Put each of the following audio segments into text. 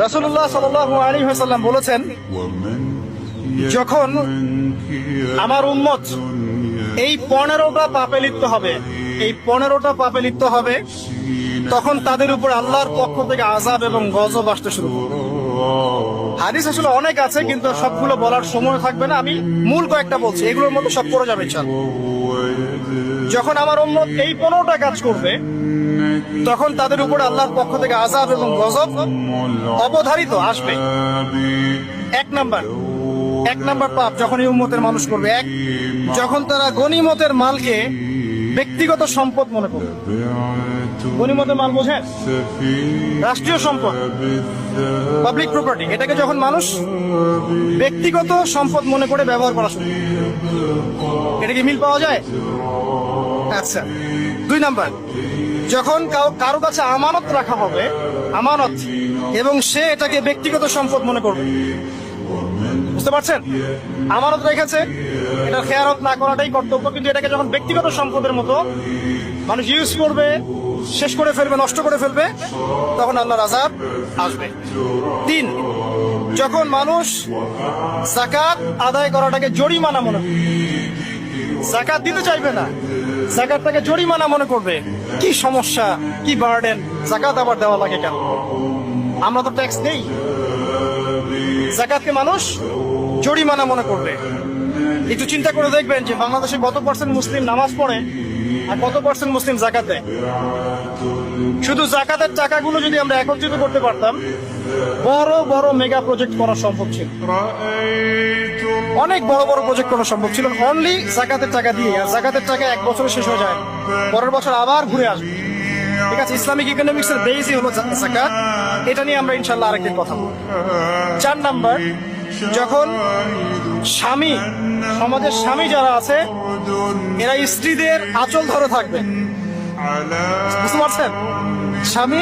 রাসূলুল্লাহ সাল্লাল্লাহু আলাইহি ওয়াসাল্লাম বলেছেন, যখন আমার উম্মত এই 15টা পাপে লিপ্ত হবে, এই 15টা পাপে লিপ্ত হবে, তখন তাদের উপর আল্লাহর পক্ষ থেকে আযাব এবং গজব আসতে শুরু করবে। হাদিস আসলে অনেক আছে, কিন্তু সবগুলো বলার সময় থাকবে না। আমি মূল কয়েকটা বলছি, এগুলোর মধ্যে সব পড়ে যাবে ইনশাআল্লাহ। যখন আমার উম্মত এই 15টা কাজ করবে, তখন তাদের উপর আল্লাহর পক্ষ থেকে আযাব এবং গজব অবধারিত আসবে। এক নাম্বার পাপ যখন এই উম্মতের মানুষ করবে, যখন তারা গনিমতের মালকে ব্যক্তিগত সম্পদ মনে করবে। গনিমতের মাল বোঝেন? রাষ্ট্রীয় সম্পদ, পাবলিক প্রপার্টি। এটাকে যখন মানুষ ব্যক্তিগত সম্পদ মনে করে ব্যবহার করা শুরু, এটা কি মিল পাওয়া যায়? আচ্ছা। 2 নাম্বার, যখন কারো কাছে আমানত রাখা হবে, আমানত, এবং সে এটাকে ব্যক্তিগত সম্পদ মনে করবে। বুঝতে পারছেন? আমানত রেখেছে, এটা খেয়ানত না করাটাই কর্তব্য, কিন্তু এটাকে যখন ব্যক্তিগত সম্পদের মতো মানুষ ইউজ করবে, শেষ করে ফেলবে, নষ্ট করে ফেলবে, তখন আল্লাহর আযাব আসবে। 3, যখন মানুষ যাকাত আদায় করাটাকে জরিমানা মনে করবে, যাকাত দিতে চাইবে না, যাকাতটাকে জরিমানা মনে করবে। কি সমস্যা, কি বার্ডেন, যাকাত আবার দেওয়া লাগে কেন? আমরা তো ট্যাক্স দেই। যাকাতকে মানুষ জরিমানা মনে করবে। একটু চিন্তা করে দেখবেন যে বাংলাদেশে কত % মুসলিম নামাজ পড়ে আর কত % মুসলিম যাকাত দেয়। শুধু যাকাতের টাকাগুলো যদি আমরা একত্রিত করতে পারতাম, বড় বড় মেগা প্রজেক্ট করা সম্ভব ছিল। অনেক বড় বড় প্রজেক্ট করা সম্ভব ছিল অনলি যাকাতের টাকা দিয়ে। আর যাকাতের টাকা 1 বছরে শেষ হয়ে যায়, পরের বছর আবার ঘুরে আসবে। ঠিক আছে, ইসলামিক ইকোনমিক্সের বেসই হলো যাকাত। এটা নিয়ে আমরা ইনশাআল্লাহ আরেকদিন কথা বলবো। 4 নাম্বার, যখন স্বামী, সমাজের স্বামী যারা আছে, এরা স্ত্রীদের আঁচল ধরে থাকবে। বুঝতে পারছেন? স্বামী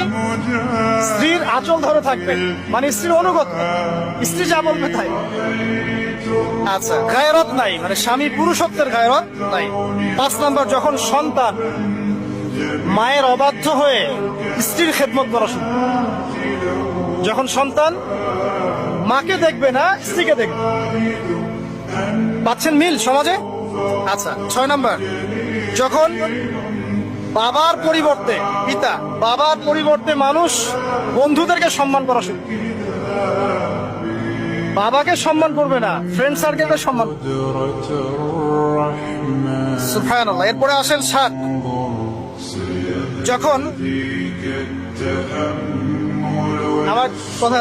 স্ত্রীর আঁচল ধরে থাকবে, মানে স্ত্রীর অনুগত, স্ত্রী যা বলবে তাই। আচ্ছা, গায়রত নাই, মানে স্বামী পুরুষত্বের গায়রত নাই। 5 নাম্বার, যখন সন্তান মায়ের অবাধ্য হয়ে স্ত্রীর খেদমত করা শুরু, যখন সন্তান মাকে দেখবে না, স্ত্রীকে দেখবে। পাচ্ছেন মিল সমাজে? আচ্ছা। 6 নাম্বার, যখন বাবার পরিবর্তে, পিতা, বাবার পরিবর্তে মানুষ বন্ধুদেরকে সম্মান করা শুরু, বাবাকে সম্মান করবে না, ফ্রেন্ড সার্কেলকে সম্মান। সুবহানাল্লাহ। এরপরে আসেন 7, যখন আমার কথা